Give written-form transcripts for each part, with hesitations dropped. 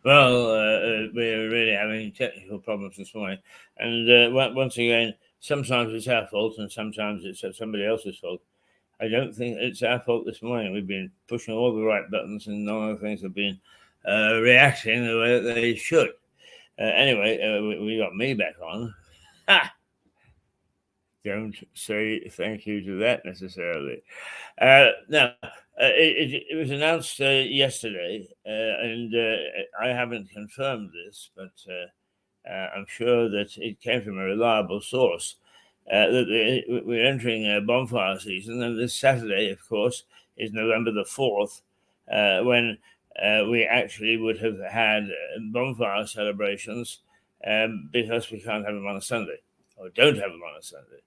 Well, we're really having technical problems this morning, and once again, sometimes it's our fault, and sometimes it's somebody else's fault. I don't think it's our fault this morning. We've been pushing all the right buttons, and none of the things have been reacting the way that they should. Anyway, we got me back on. Ha! Don't say thank you to that necessarily. Now, it was announced yesterday, and I haven't confirmed this, but I'm sure that it came from a reliable source. That we're entering bonfire season, and this Saturday, of course, is November the 4th, when we actually would have had bonfire celebrations because we can't have them on a Sunday, or don't have them on a Sunday,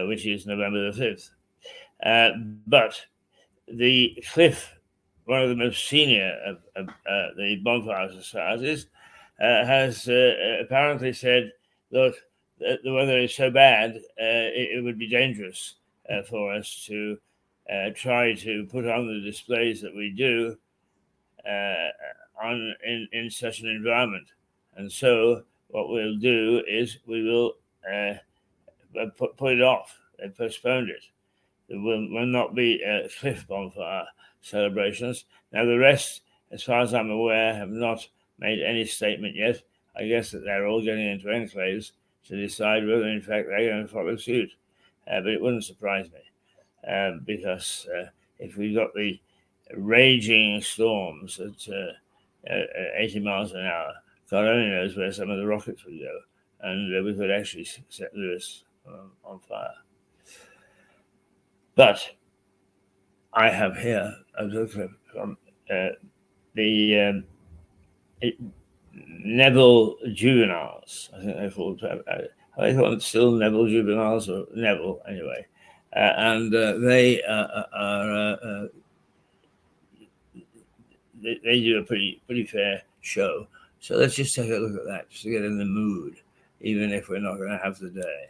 which is November the 5th. But the Cliff, one of the most senior of the bonfire societies, has apparently said, look, the weather is so bad, it would be dangerous for us to try to put on the displays that we do in such an environment. And so what we'll do is we will put it off and postpone it. There will not be Cliff bonfire celebrations. Now, the rest, as far as I'm aware, have not made any statement yet. I guess that they're all getting into enclaves to decide whether, in fact, they're going to follow suit. But it wouldn't surprise me because if we got the raging storms at 80 miles an hour, God only knows where some of the rockets would go, and we could actually set Lewis on fire. But I have here a clip from the Neville juveniles. I think they're called. They call them still Neville juveniles, or Neville anyway, and they are. They do a pretty fair show. So let's just take a look at that, just to get in the mood, even if we're not going to have the day.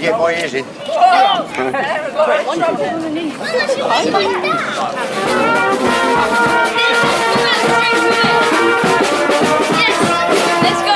Get more easy. Let's go.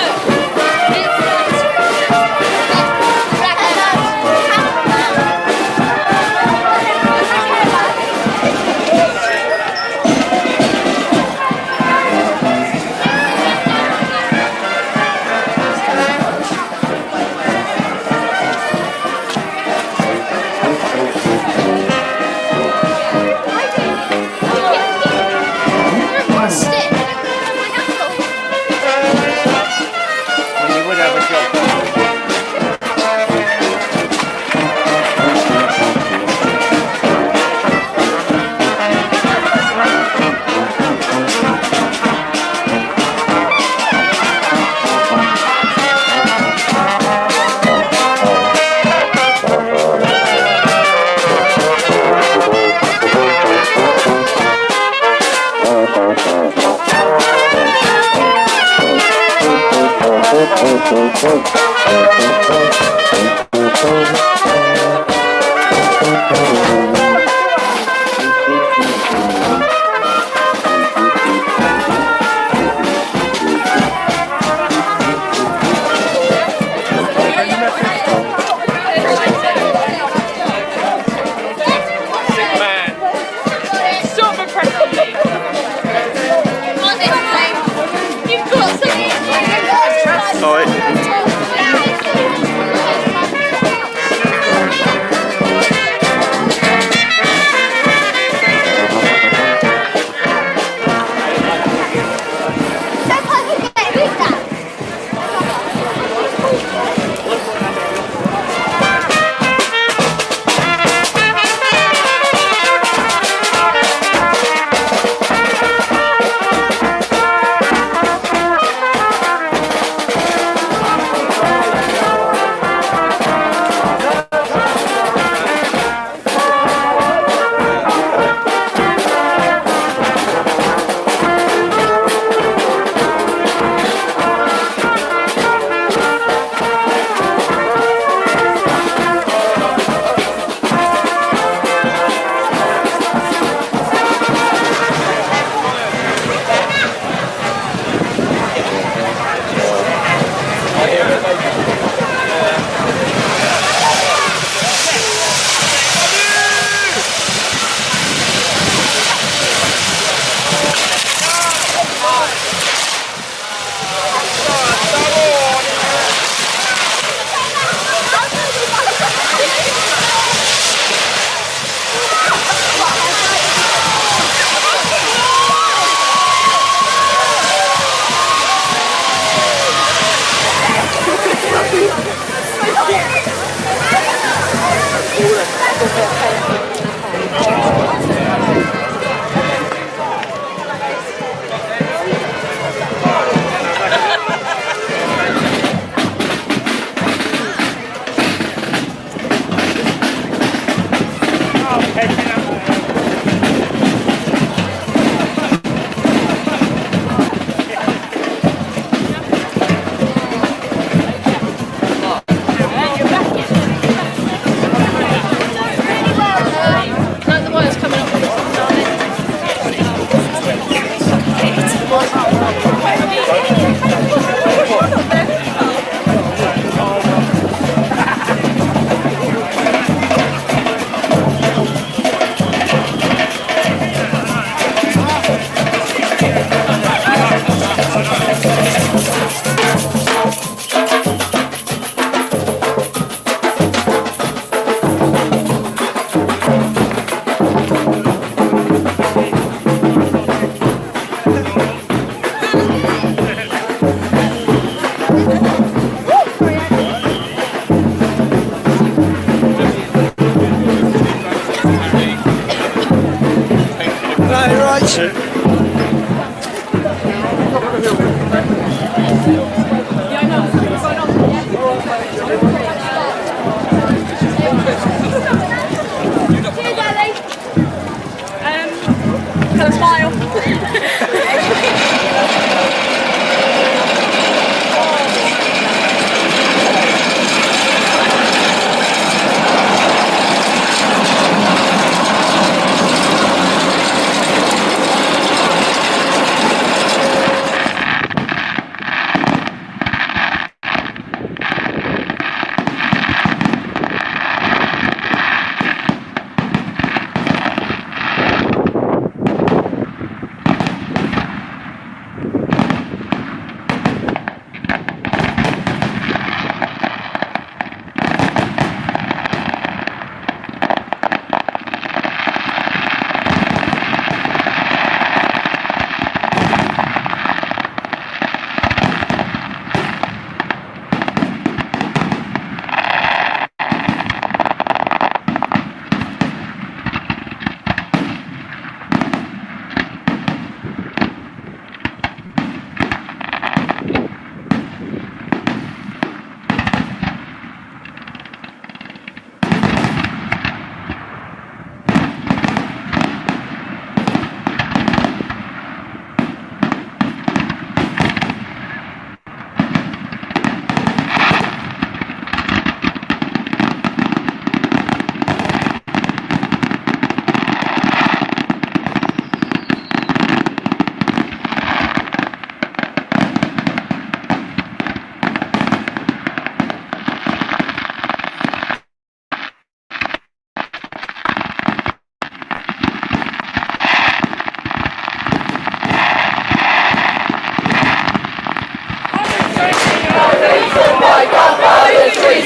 Three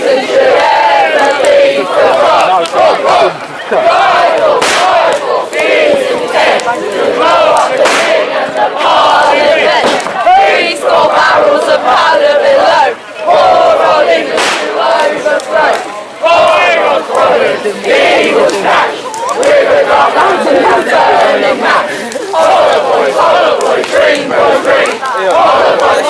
score barrels of powder below, pour on England to overthrow. Pouring on squadrons, the Eagles dash, with a drop to the burning mash. Hollow boys, green boys, green. Hollow boys,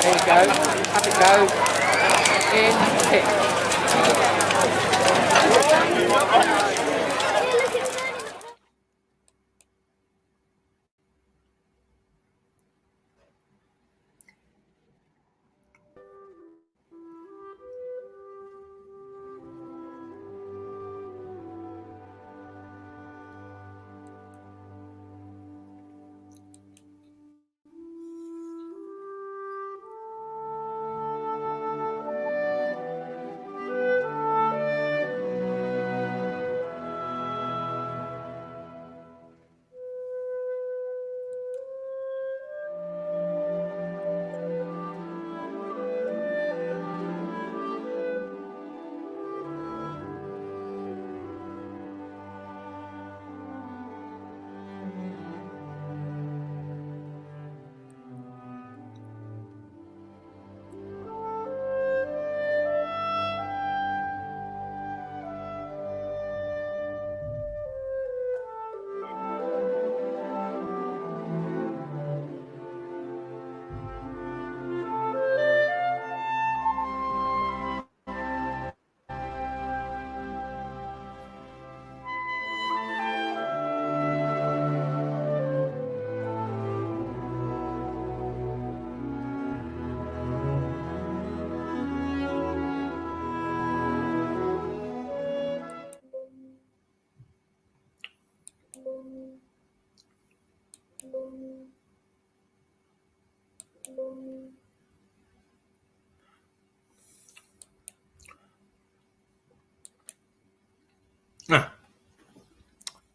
There you go. Have it go. In, hit.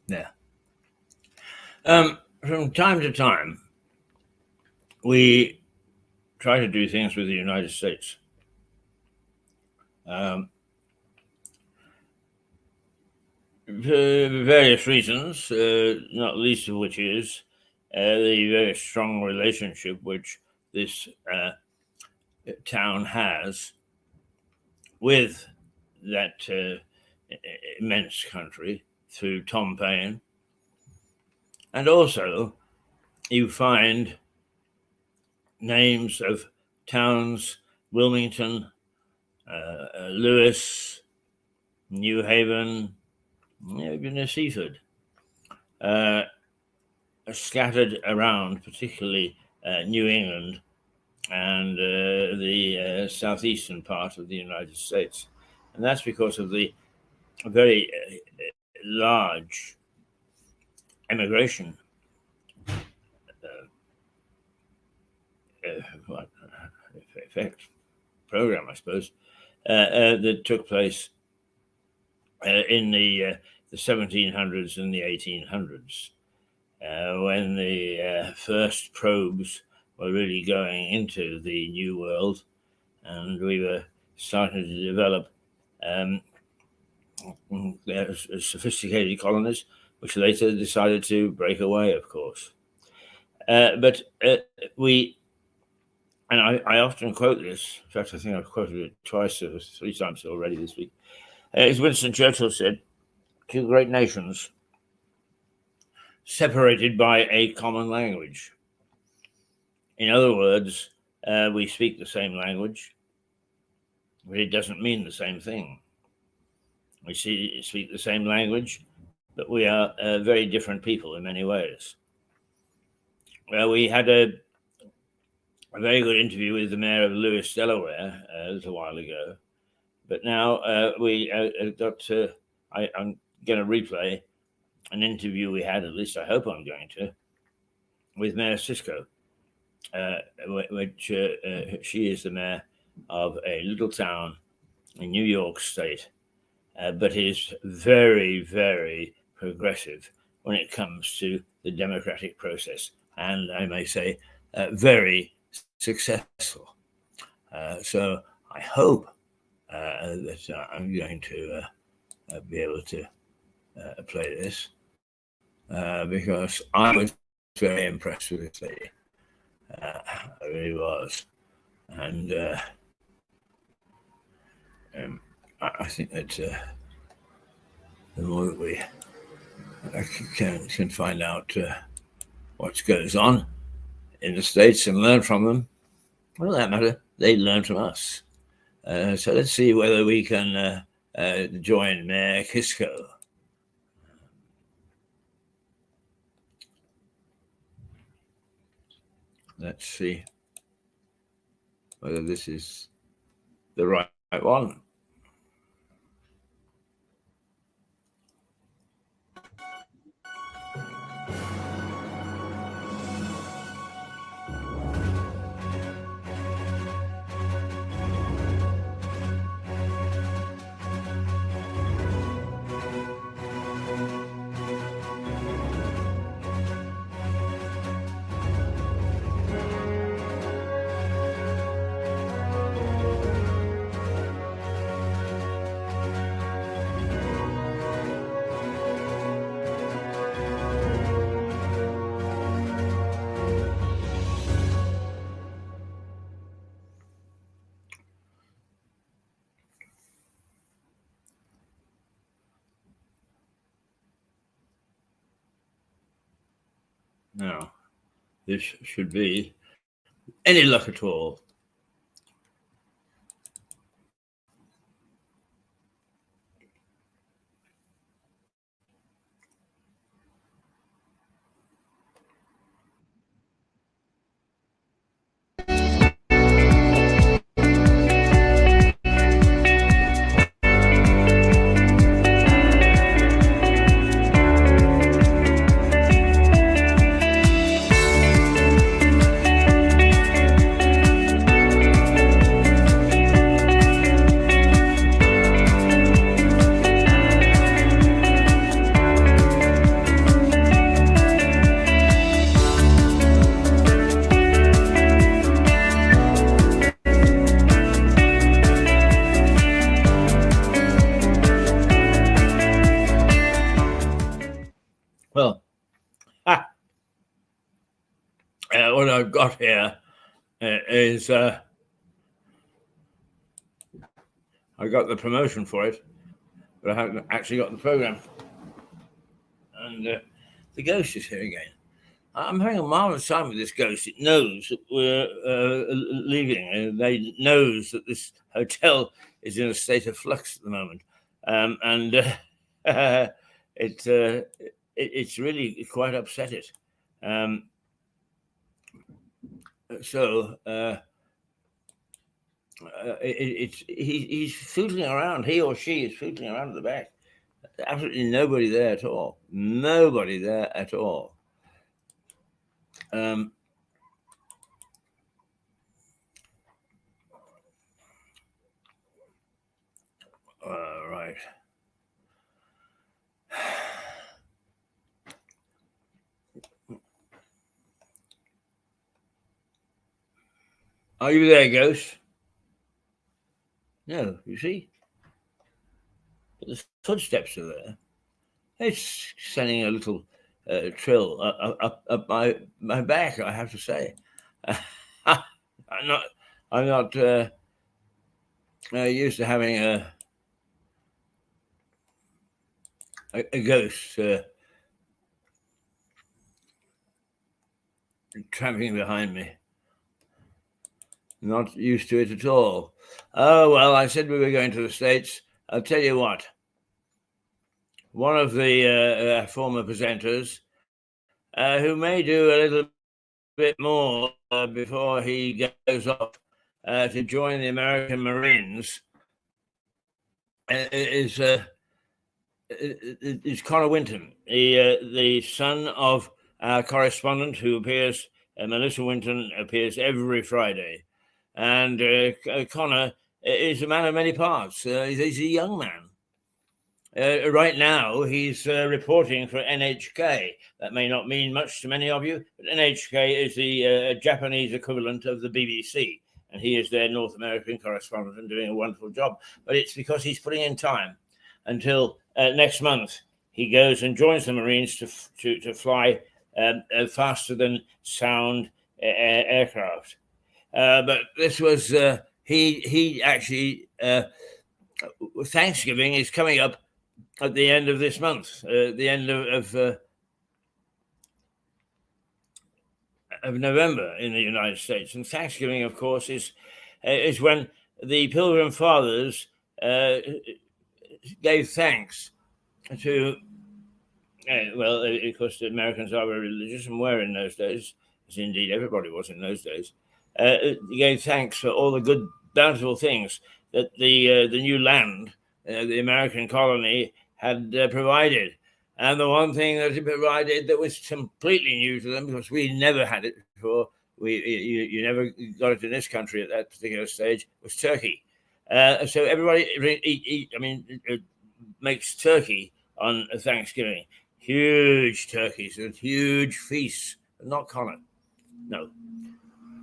There. From time to time, we try to do things with the United States. For various reasons, not least of which is the very strong relationship which this town has with that immense country through Tom Paine, and also you find names of towns: Wilmington, Lewis, New Haven, even Seaford, scattered around, particularly New England and the southeastern part of the United States. And that's because of the very large immigration effect program, I suppose, that took place in the 1700s and the 1800s, when the first probes were really going into the New World, and we were starting to develop sophisticated colonies, which later decided to break away, of course. But I often quote this. In fact, I think I've quoted it twice or three times already this week. As Winston Churchill said, two great nations separated by a common language. In other words, we speak the same language, but it doesn't mean the same thing. We speak the same language, but we are very different people in many ways. Well, we had a very good interview with the mayor of Lewis, Delaware, a little while ago. But now I'm going to replay an interview we had, at least I hope I'm going to, with Mayor Cisco, which she is the mayor of a little town in New York State, but is very, very progressive when it comes to the democratic process, and I may say very successful. So I hope that I'm going to be able to play this because I was very impressed with this lady. I really was. And I think that the more that we can find out what goes on in the States and learn from them, well, that matter, they learn from us. So let's see whether we can join Mayor Cisco. Let's see whether this is the right one. Now, this should be any luck at all. Well, what I've got here is I got the promotion for it, but I haven't actually got the program. And the ghost is here again. I'm having a marvelous time with this ghost. It knows that we're leaving, and it knows that this hotel is in a state of flux at the moment, and it's really quite upset it. He's footling around. He or she is footling around at the back. Absolutely nobody there at all. Nobody there at all. Right. Are you there, Ghost? No, you see? But the footsteps are there. It's sending a little trill up my back, I have to say. I'm not used to having a ghost tramping behind me. Not used to it at all. Oh, well, I said we were going to the States. I'll tell you what. One of the former presenters, who may do a little bit more before he goes off to join the American Marines, is Connor Winton, the son of our correspondent who appears, Melissa Winton, appears every Friday. And Connor is a man of many parts. He's a young man. Right now, he's reporting for NHK. That may not mean much to many of you, but NHK is the Japanese equivalent of the BBC, and he is their North American correspondent and doing a wonderful job. But it's because he's putting in time until next month. He goes and joins the Marines to fly faster than sound aircraft. But this was he actually Thanksgiving is coming up at the end of this month, the end of November in the United States. And Thanksgiving, of course, is when the Pilgrim Fathers gave thanks to, well, of course, the Americans are very religious and were in those days, as indeed everybody was in those days. Gave thanks for all the good, bountiful things that the new land, the American colony, had provided. And the one thing that it provided that was completely new to them, because we never had it before, you never got it in this country at that particular stage, was turkey. So everybody makes turkey on Thanksgiving. Huge turkeys and huge feasts. Not Connor. No,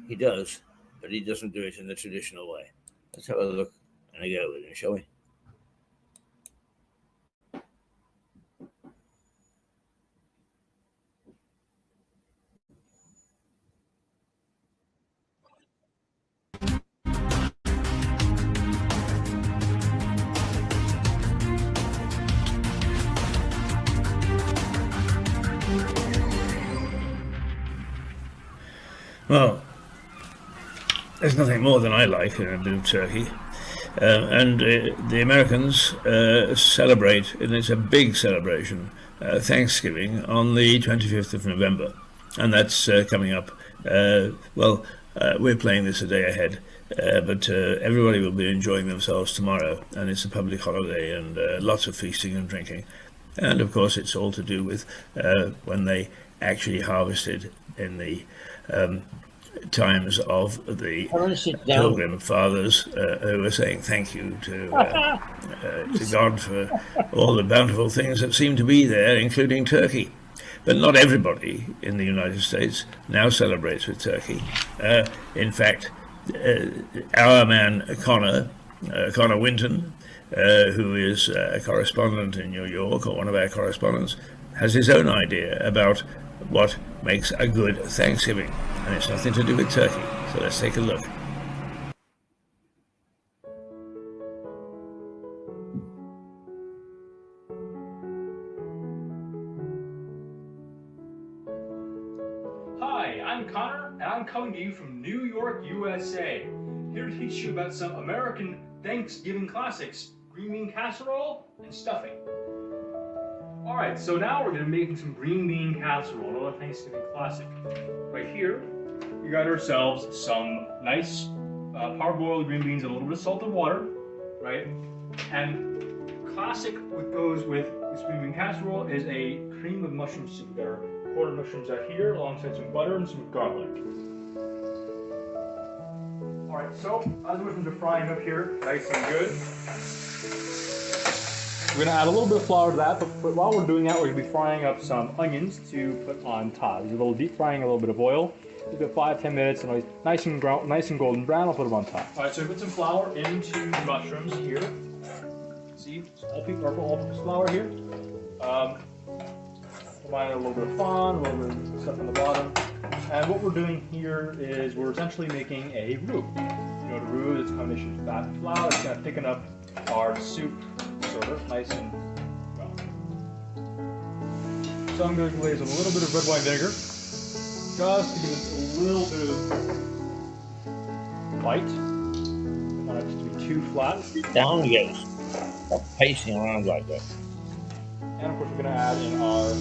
he does, but he doesn't do it in the traditional way. Let's have a look and a go with him, shall we? Well, there's nothing more than I like in a bit of turkey. And the Americans celebrate, and it's a big celebration, Thanksgiving on the 25th of November. And that's coming up. We're playing this a day ahead, but everybody will be enjoying themselves tomorrow. And it's a public holiday and lots of feasting and drinking. And of course, it's all to do with when they actually harvested in the times of the Pilgrim Fathers, who were saying thank you to God for all the bountiful things that seem to be there, including turkey. But not everybody in the United States now celebrates with turkey. In fact, our man Connor Winton, who is a correspondent in New York, or one of our correspondents, has his own idea about what makes a good Thanksgiving, and it's nothing to do with turkey. So let's take a look. Hi, I'm Connor, and I'm coming to you from New York, USA. Here to teach you about some American Thanksgiving classics, green bean casserole and stuffing. Alright, so now we're going to be making some green bean casserole, another Thanksgiving classic. Right here, we got ourselves some nice parboiled green beans and a little bit of salted water, right? And classic what goes with this green bean casserole is a cream of mushroom soup. We got our quarter mushrooms out here alongside some butter and some garlic. Alright, so as the mushrooms are frying up here, nice and good, we're going to add a little bit of flour to that, but while we're doing that, we're going to be frying up some onions to put on top. These are a little deep frying, a little bit of oil. Give it 5-10 minutes, and nice and golden brown, I'll put them on top. Alright, so we put some flour into the mushrooms here. See, it's all-purpose flour here. Combine a little bit of fond, a little bit of stuff on the bottom. And what we're doing here is we're essentially making a roux. You know, the roux is a combination of fat and flour. It's going to thicken up our soup, sort of nice and well. So I'm going to glaze with a little bit of red wine vinegar, just to give it a little bit of bite. Don't want it to be too flat. Down we go. Stop pacing around like that. And of course we're going to add in our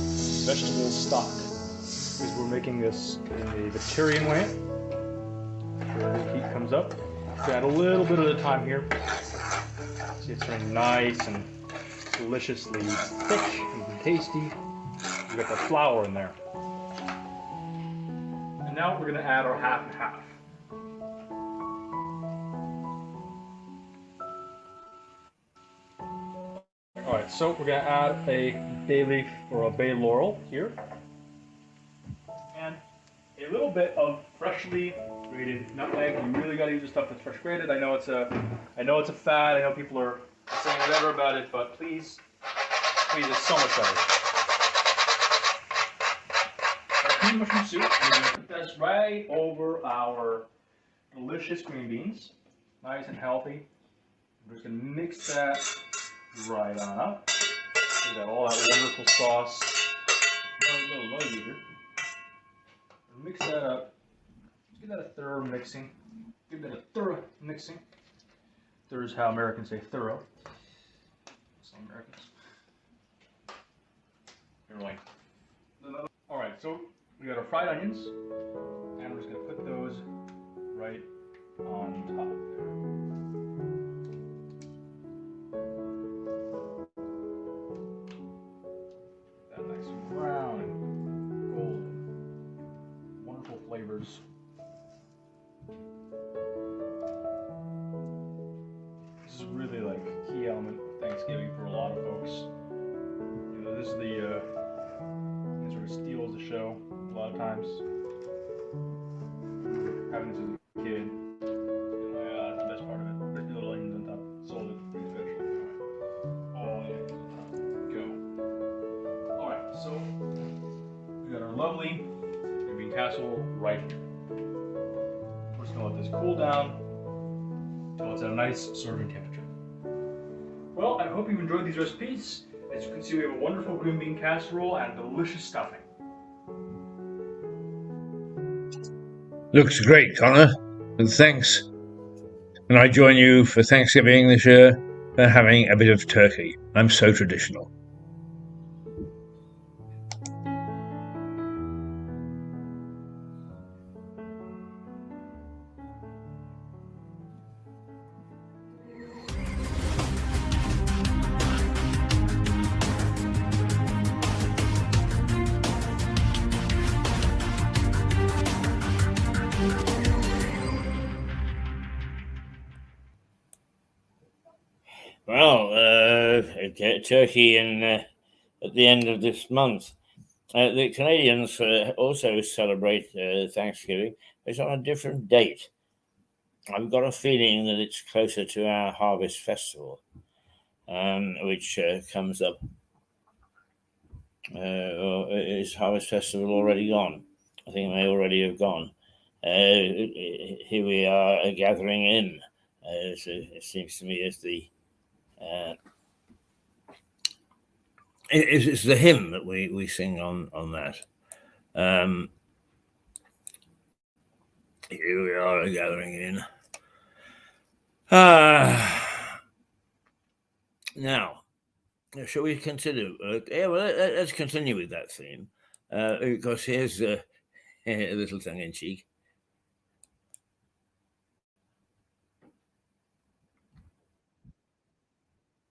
vegetable stock, because we're making this in a vegetarian way. After the heat comes up, we'll add a little bit at a time here. See, it's turning nice and deliciously thick and tasty. We've got the flour in there. And now we're going to add our half and half. Alright, so we're going to add a bay leaf or a bay laurel here. And a little bit of freshly grated nutmeg. You really got to use the stuff that's fresh grated. I know it's a fad. I know people are saying whatever about it, but please, it's so much better. Our cream mushroom soup. We're going to put this right over our delicious green beans, nice and healthy. We're just going to mix that right on up. We got all that wonderful sauce. A little noisy here. Mix that up. Give that a thorough mixing. Thorough is how Americans say thorough. Some Americans. Anyway. Alright, so we got our fried onions, and we're just going to put those right on top there. That nice and brown and golden. Wonderful flavors. This is really like a key element of Thanksgiving for a lot of folks. You know, this is the it sort of steals the show a lot of times. Having this as a kid, that's the best part of it. There's the little onions on top, sold it, pretty special. All the onions on top. Go. Alright, so we got our lovely green bean casserole right here. We're just going to let this cool down until it's at a nice serving temperature. Well, I hope you've enjoyed these recipes. As you can see, we have a wonderful green bean casserole and delicious stuffing. Looks great, Connor. And thanks. And I join you for Thanksgiving this year for having a bit of turkey. I'm so traditional. Well, Turkey at the end of this month. The Canadians also celebrate Thanksgiving. It's on a different date. I've got a feeling that it's closer to our Harvest Festival, which comes up. Or is Harvest Festival already gone? I think it may already have gone. Here we are gathering in. It seems to me as the it's the hymn that we sing on that. Here we are gathering in. Now, shall we consider? Let's continue with that theme, because here's a little tongue in cheek.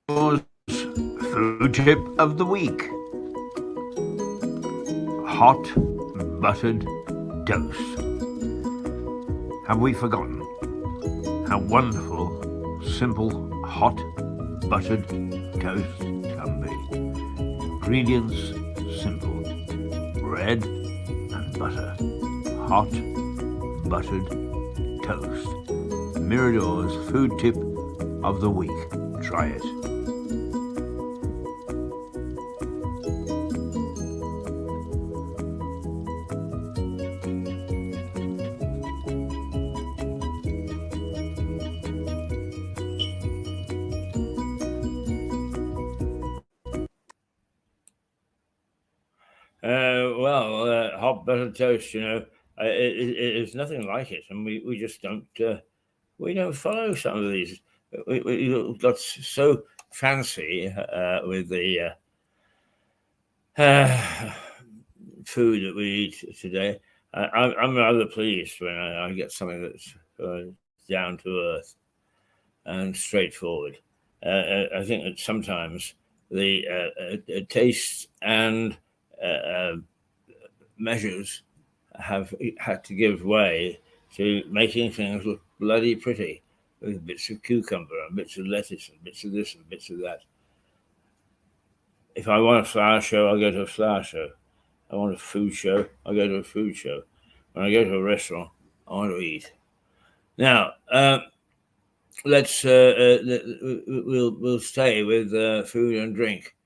Food tip of the week: hot buttered toast. Have we forgotten how wonderful simple hot buttered toast can be? Ingredients simple: bread and butter. Hot buttered toast. Mirador's food tip of the week. Try it. Hot buttered toast, it's nothing like it, and we just don't follow some of these. We got so fancy with the food that we eat today. I'm rather pleased when I get something that's down to earth and straightforward. I think that sometimes the taste and measures have had to give way to making things look bloody pretty, with bits of cucumber and bits of lettuce and bits of this and bits of that. If I want a flower show, I'll go to a flower show. I want a food show, I'll go to a food show. When I go to a restaurant, I want to eat. Now, let's we'll stay with food and drink.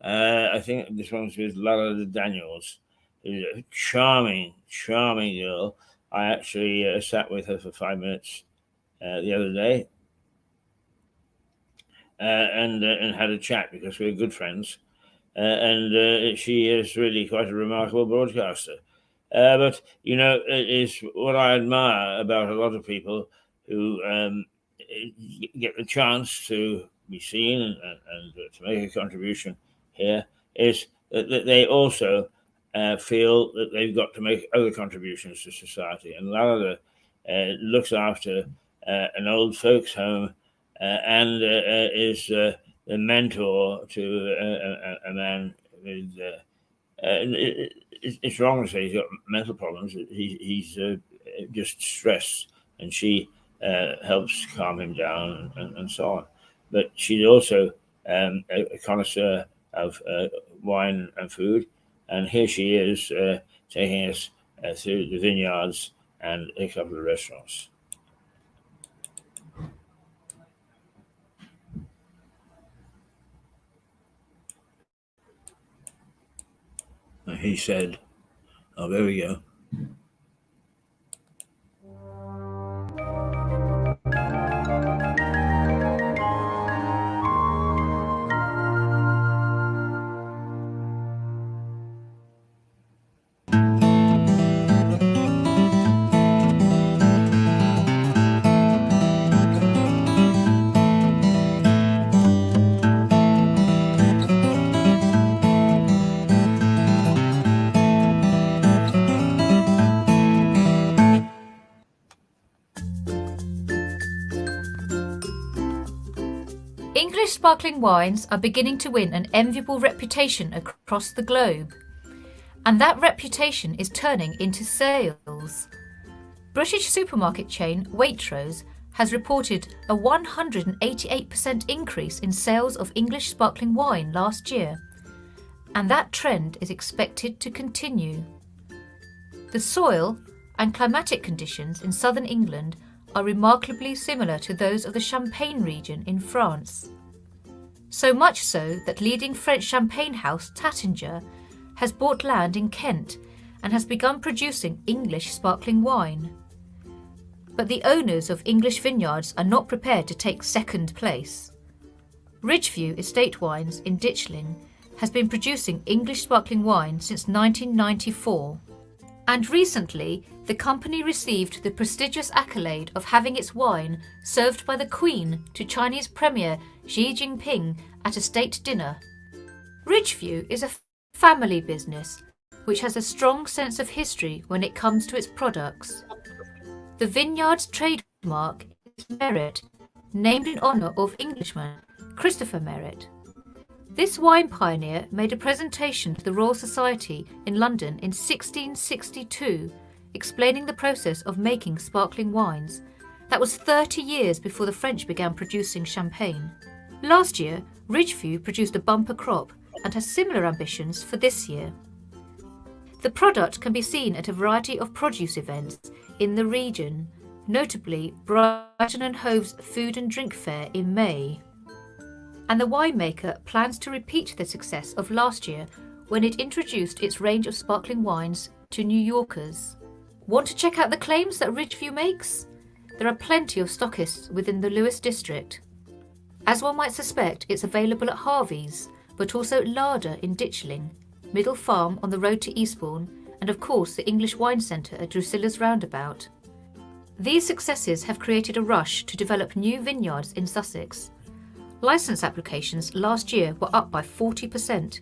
I think this one's with Lala Daniels, who's a charming girl. I actually sat with her for 5 minutes the other day and had a chat because we're good friends. And she is really quite a remarkable broadcaster. But, it is what I admire about a lot of people who get the chance to be seen and to make a contribution here, is that they also feel that they've got to make other contributions to society. And Lalada looks after an old folks' home and is the mentor to a man with. It's wrong to say he's got mental problems. He's just stressed, and she helps calm him down and so on. But she's also a connoisseur of wine and food, and here she is taking us through the vineyards and a couple of restaurants. And he said, "Oh, there we go." English sparkling wines are beginning to win an enviable reputation across the globe, and that reputation is turning into sales. British supermarket chain Waitrose has reported a 188% increase in sales of English sparkling wine last year, and that trend is expected to continue. The soil and climatic conditions in southern England are remarkably similar to those of the Champagne region in France. So much so that leading French champagne house Taittinger has bought land in Kent and has begun producing English sparkling wine. But the owners of English vineyards are not prepared to take second place. Ridgeview Estate Wines in Ditchling has been producing English sparkling wine since 1994. And recently, the company received the prestigious accolade of having its wine served by the Queen to Chinese Premier Xi Jinping at a state dinner. Ridgeview is a family business which has a strong sense of history when it comes to its products. The vineyard's trademark is Merit, named in honour of Englishman Christopher Merritt. This wine pioneer made a presentation to the Royal Society in London in 1662, explaining the process of making sparkling wines. That was 30 years before the French began producing champagne. Last year, Ridgeview produced a bumper crop and has similar ambitions for this year. The product can be seen at a variety of produce events in the region, notably Brighton and Hove's Food and Drink Fair in May. And the winemaker plans to repeat the success of last year when it introduced its range of sparkling wines to New Yorkers. Want to check out the claims that Ridgeview makes? There are plenty of stockists within the Lewes district. As one might suspect, it's available at Harvey's, but also at Larder in Ditchling, Middle Farm on the road to Eastbourne, and of course the English Wine Centre at Drusilla's Roundabout. These successes have created a rush to develop new vineyards in Sussex. Licence applications last year were up by 40%.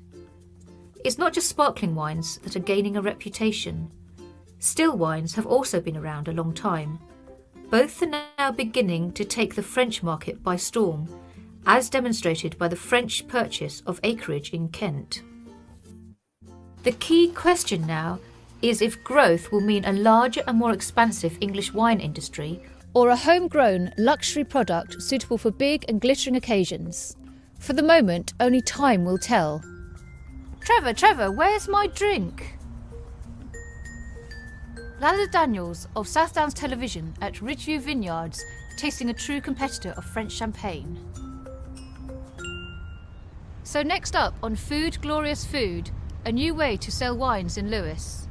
It's not just sparkling wines that are gaining a reputation. Still wines have also been around a long time. Both are now beginning to take the French market by storm, as demonstrated by the French purchase of acreage in Kent. The key question now is if growth will mean a larger and more expansive English wine industry, or a homegrown luxury product suitable for big and glittering occasions. For the moment, only time will tell. Trevor, where's my drink? Lalla Daniels of South Downs Television at Ridgeview Vineyards, tasting a true competitor of French champagne. So next up on Food Glorious Food, a new way to sell wines in Lewes.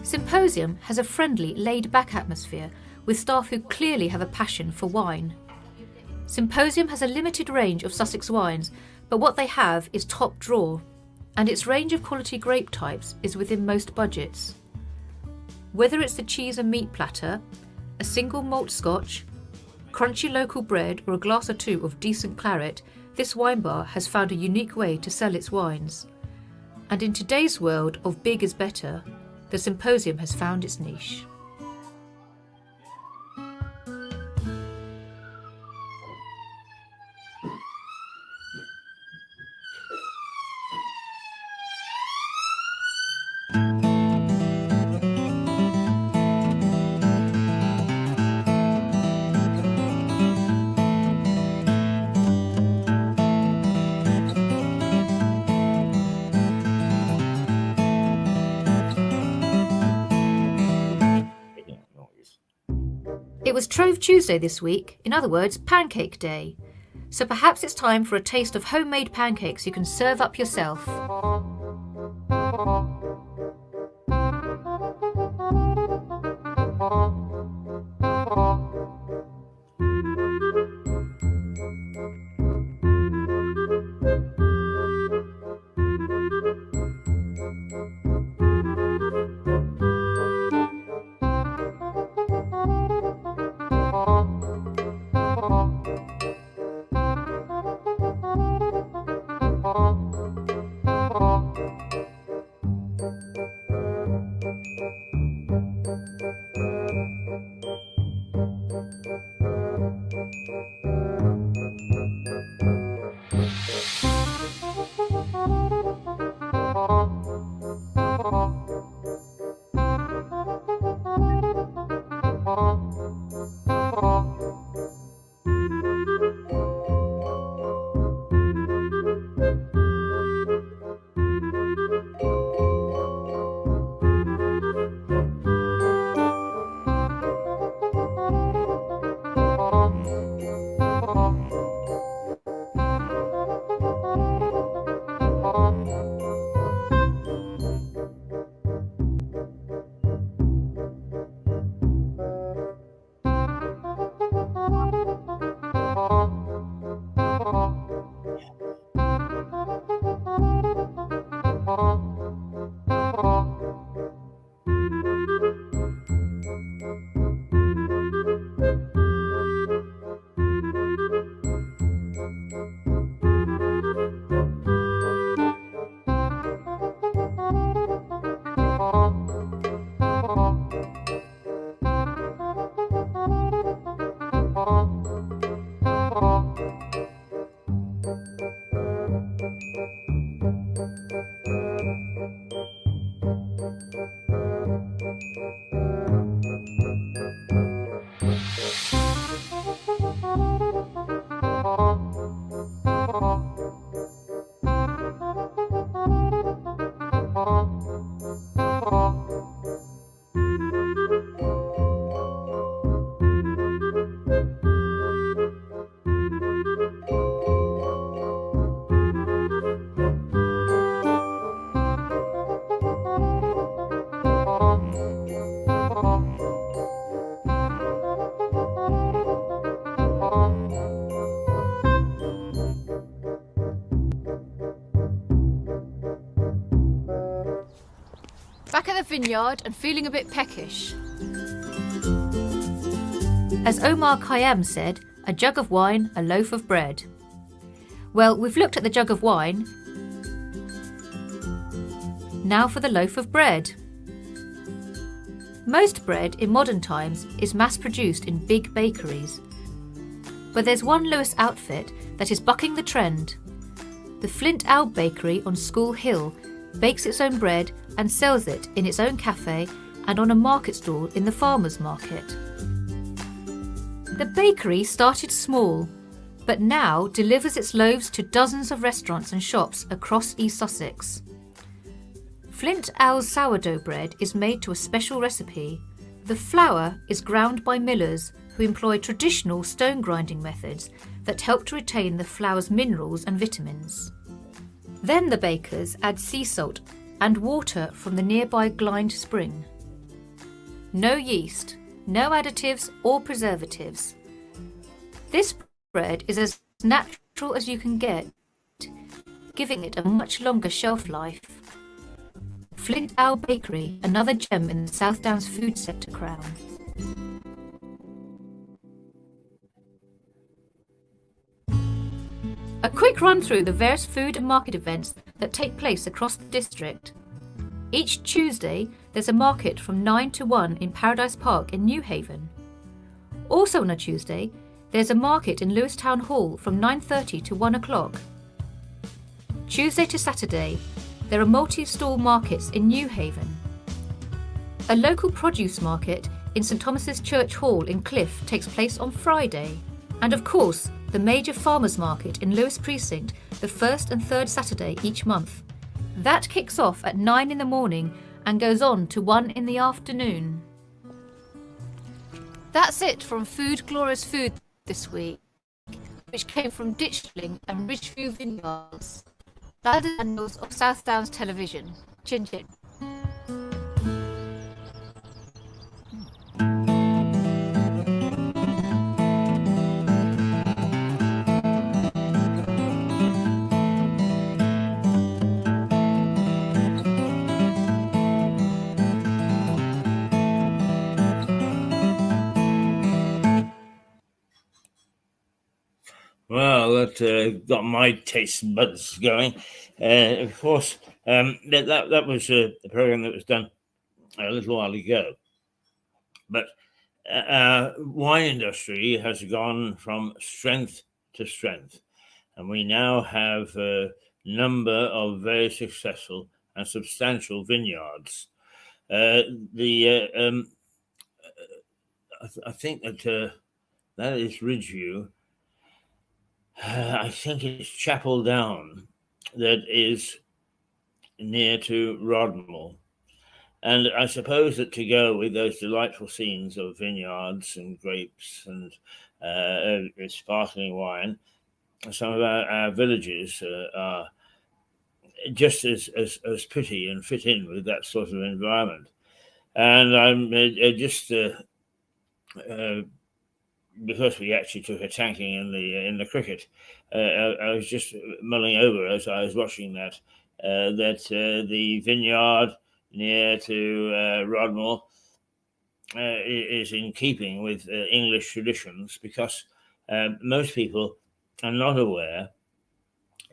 Symposium has a friendly, laid-back atmosphere with staff who clearly have a passion for wine. Symposium has a limited range of Sussex wines, but what they have is top drawer, and its range of quality grape types is within most budgets. Whether it's the cheese and meat platter, a single malt scotch, crunchy local bread or a glass or two of decent claret, this wine bar has found a unique way to sell its wines. And in today's world of big is better, the Symposium has found its niche. It was Trove Tuesday this week, in other words, Pancake Day. So perhaps it's time for a taste of homemade pancakes you can serve up yourself. back at the vineyard and feeling a bit peckish. As Omar Khayyam said, a jug of wine, a loaf of bread. Well, we've looked at the jug of wine. Now for the loaf of bread. Most bread in modern times is mass-produced in big bakeries. But there's one Lewes outfit that is bucking the trend. The Flint Owl Bakery on School Hill bakes its own bread and sells it in its own cafe and on a market stall in the farmers' market. The bakery started small, but now delivers its loaves to dozens of restaurants and shops across East Sussex. Flint Owl's sourdough bread is made to a special recipe. The flour is ground by millers who employ traditional stone grinding methods that help to retain the flour's minerals and vitamins. Then the bakers add sea salt and water from the nearby Glynde Spring. No yeast, no additives or preservatives. This bread is as natural as you can get, giving it a much longer shelf life. Flint Owl Bakery, another gem in the South Downs food sector crown. A quick run through the various food and market events that take place across the district. Each Tuesday, there's a market from 9 to 1 in Paradise Park in Newhaven. Also on a Tuesday, there's a market in Lewes Town Hall from 9:30 to 1 o'clock. Tuesday to Saturday, there are multi-stall markets in Newhaven. A local produce market in St Thomas's Church Hall in Cliff takes place on Friday. And of course, the major farmers market in Lewes Precinct the first and third Saturday each month. That kicks off at 9 in the morning and goes on to 1 in the afternoon. That's it from Food Glorious Food this week, which came from Ditchling and Ridgeview Vineyards. Dada Daniels of South Downs Television. Chin chin. Well, that got my taste buds going. Of course, that was a program that was done a little while ago. But our wine industry has gone from strength to strength, and we now have a number of very successful and substantial vineyards. I think that is Ridgeview. I think it's Chapel Down that is near to Rodmell. And I suppose that to go with those delightful scenes of vineyards and grapes and sparkling wine, some of our villages are just as pretty and fit in with that sort of environment. And I'm just... because we actually took a tanking in the cricket, I was just mulling over as I was watching that the vineyard near to Rodmell is in keeping with English traditions, because most people are not aware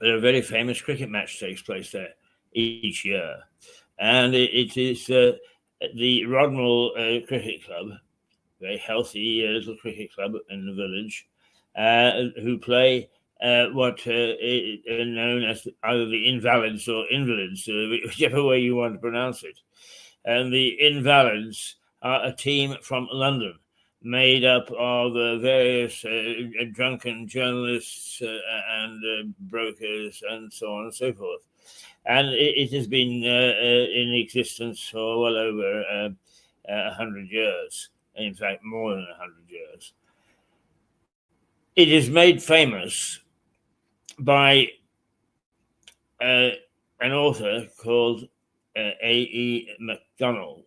that a very famous cricket match takes place there each year, and it is the Rodmell Cricket Club, very healthy little cricket club in the village, who play what are known as either the Invalids or Invalids, whichever way you want to pronounce it. And the Invalids are a team from London, made up of various drunken journalists and brokers and so on and so forth. And it has been in existence for well over 100 years. In fact, more than 100 years. It is made famous by an author called A.E. MacDonald,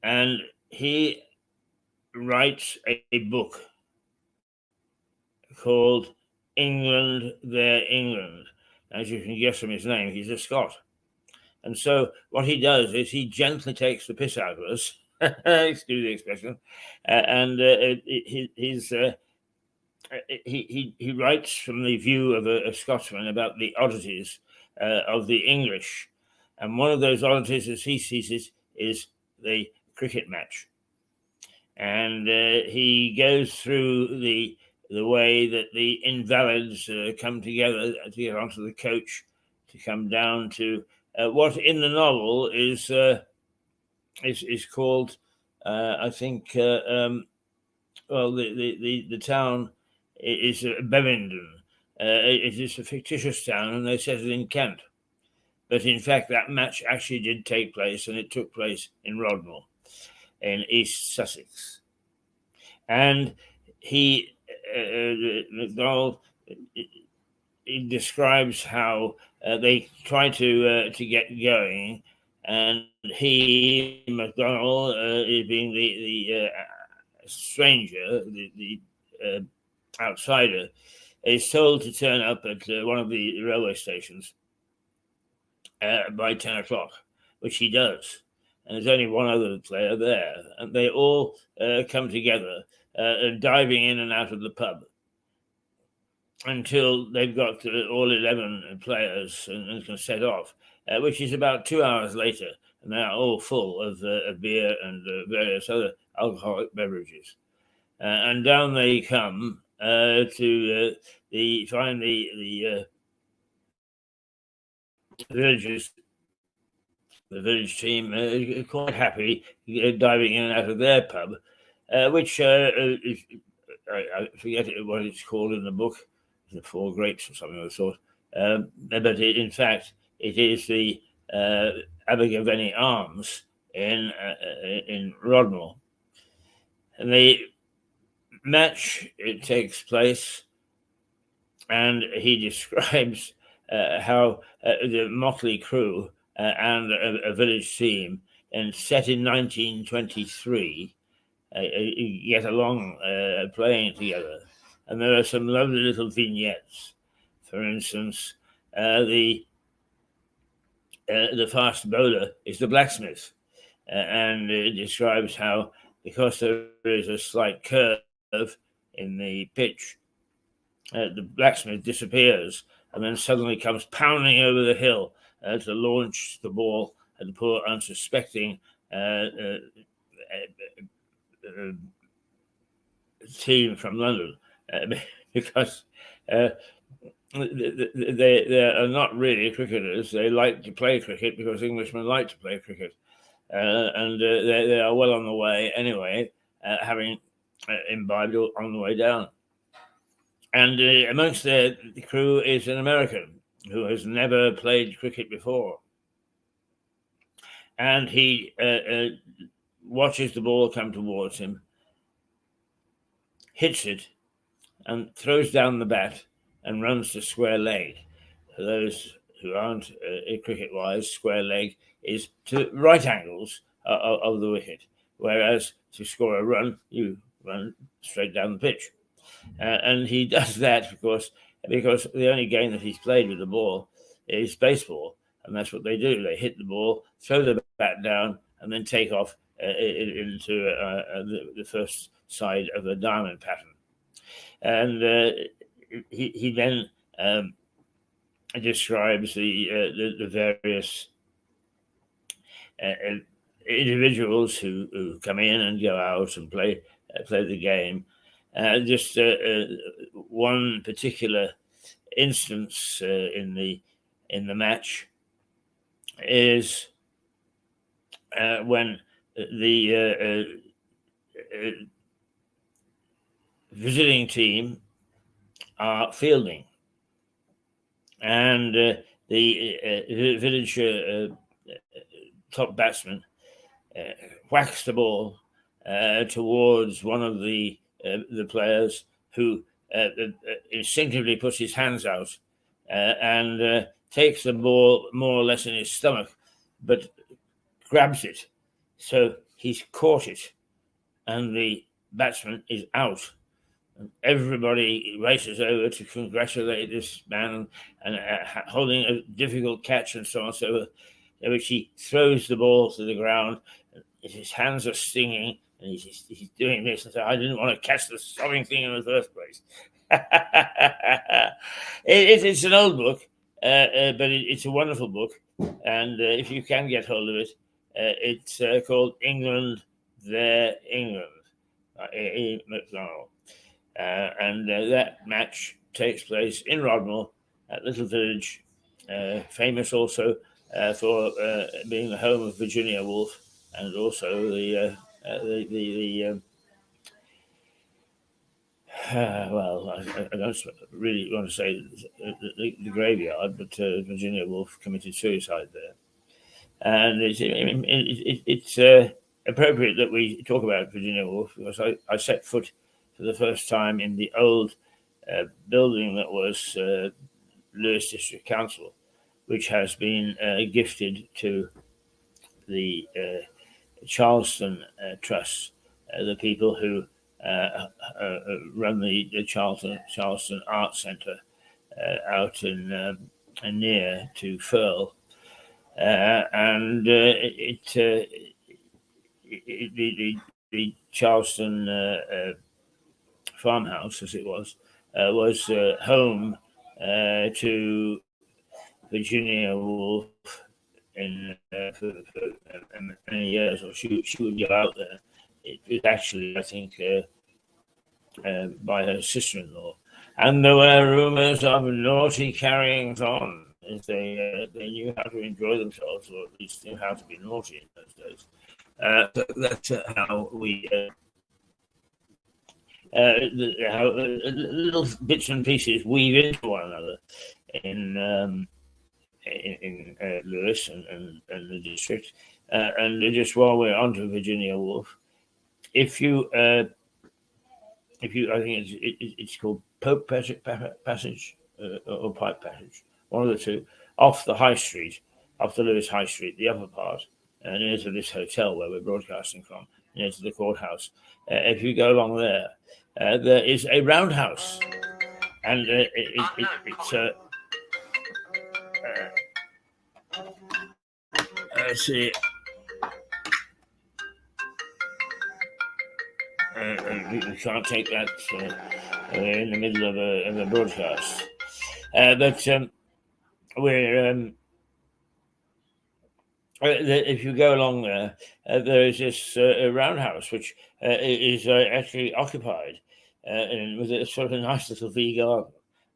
and he writes a book called England, Their England. As you can guess from his name, he's a Scot. And so what he does is he gently takes the piss out of us, excuse the expression, and he writes from the view of a Scotsman about the oddities of the English. And one of those oddities, as he sees it, is the cricket match. And he goes through the way that the invalids come together to get onto the coach to come down to what in the novel is called, I think, the town is Bevenden. It is a fictitious town, and they set it in Kent. But in fact, that match actually did take place, and it took place in Rodmore, in East Sussex. And MacDonald, he describes how they try to get going, and MacDonald, being the stranger, the outsider, is told to turn up at one of the railway stations by 10 o'clock, which he does. And there's only one other player there, and they all come together, diving in and out of the pub until they've got all 11 players and can set off, which is about 2 hours later, and they're all full of beer and various other alcoholic beverages. And down they come to find the villagers, the village team, quite happy diving in and out of their pub, which is, I forget what it's called in the book, the Four Grapes or something of the sort. But in fact, it is the Abergavenny Arms in Rodmore. And the match, it takes place, and he describes how the motley crew and a village team, and set in 1923, get along playing together. And there are some lovely little vignettes. For instance, the fast bowler is the blacksmith, and it describes how, because there is a slight curve in the pitch, the blacksmith disappears and then suddenly comes pounding over the hill to launch the ball at the poor unsuspecting team from London, because they are not really cricketers. They like to play cricket because Englishmen like to play cricket, and they are well on the way anyway, having imbibed on the way down. And amongst the crew is an American who has never played cricket before. And he watches the ball come towards him, hits it, and throws down the bat and runs to square leg. For those who aren't cricket-wise, square leg is to right angles of the wicket, whereas to score a run, you run straight down the pitch. And he does that, of course, because the only game that he's played with the ball is baseball, and that's what they do. They hit the ball, throw the bat down, and then take off into the first side of a diamond pattern. And he then describes the various individuals who come in and go out and play the game. Just one particular instance in the match is when the visiting team are fielding, and the village top batsman whacks the ball towards one of the players, who instinctively puts his hands out and takes the ball more or less in his stomach, but grabs it. So he's caught it, and the batsman is out. And everybody races over to congratulate this man, and holding a difficult catch and so on. So which he throws the ball to the ground. His hands are stinging, and he's doing this. And so I didn't want to catch the sobbing thing in the first place. It's an old book, but it's a wonderful book. And if you can get hold of it, it's called England, Their England, A. MacDonald. And that match takes place in Rodmell, at Little Village, famous also for being the home of Virginia Woolf, and also the well, I don't really want to say the graveyard, but Virginia Woolf committed suicide there. And it's appropriate that we talk about Virginia Woolf, because I set foot for the first time in the old building that was Lewes District Council, which has been gifted to the Charleston Trust, the people who run the Charleston Arts Centre out in near to Firle, and the Charleston farmhouse, as it was home to Virginia Woolf in for many years, or she would go out there. It was actually, I think, by her sister-in-law, and there were rumours of naughty carryings on, as they knew how to enjoy themselves, or at least knew how to be naughty in those days. So that's how we. How little bits and pieces weave into one another in Lewes and the district. And just while we're on to Virginia Woolf, if you I think it's called Pope Passage or Pipe Passage, one of the two, off the High Street, off the Lewes High Street, the upper part, near to this hotel where we're broadcasting from, near to the courthouse. If you go along there, there is a roundhouse, and it's let's see. We can't take that in the middle of a broadcast, but we're. If you go along there, there is this roundhouse which is actually occupied with a sort of a nice little V garden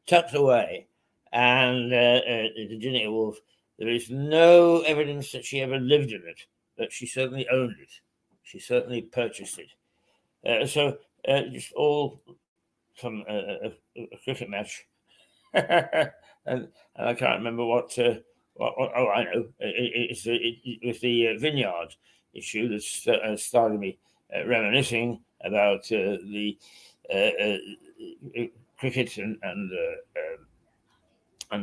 tucked away. And Virginia Woolf, there is no evidence that she ever lived in it, but she certainly owned it. She certainly purchased it. So just all from a cricket match, and I can't remember what. Oh, I know. It was the vineyard issue that started me reminiscing about the cricket and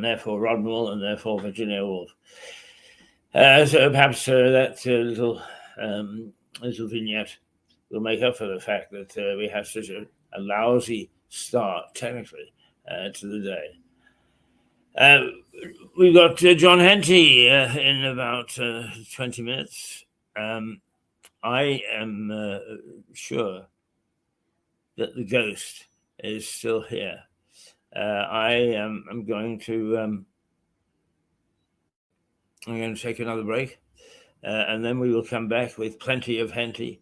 therefore Rodmell and therefore Virginia Woolf. So perhaps that little vignette will make up for the fact that we have such a lousy start, technically, to the day. We've got John Henty in about 20 minutes. I am sure that the ghost is still here. I'm going to take another break, and then we will come back with plenty of Henty,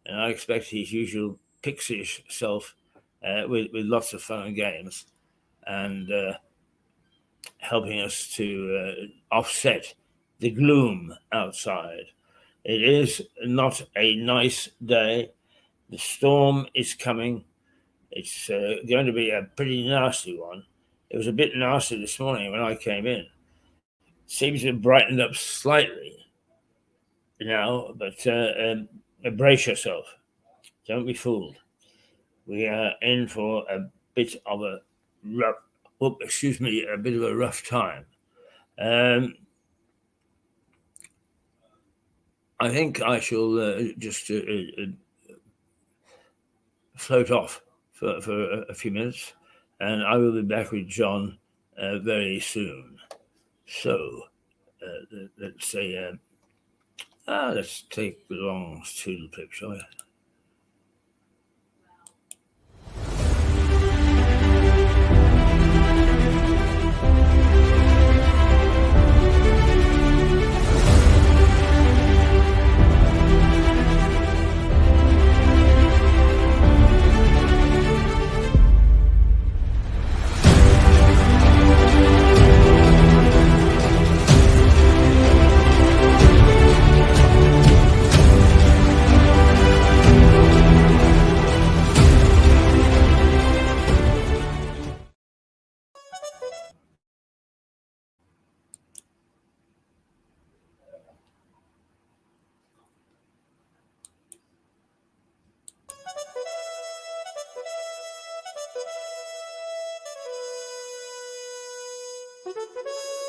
and I expect his usual pixie self with lots of fun and games, and helping us to offset the gloom outside. It is not a nice day. The storm is coming. It's going to be a pretty nasty one. It was a bit nasty this morning when I came in. Seems to have brightened up slightly now, but brace yourself. Don't be fooled. We are in for a bit of a rough time. I think I shall just float off for a few minutes, and I will be back with John very soon. So, let's say, let's take belongs to the clip, shall we? Thank you.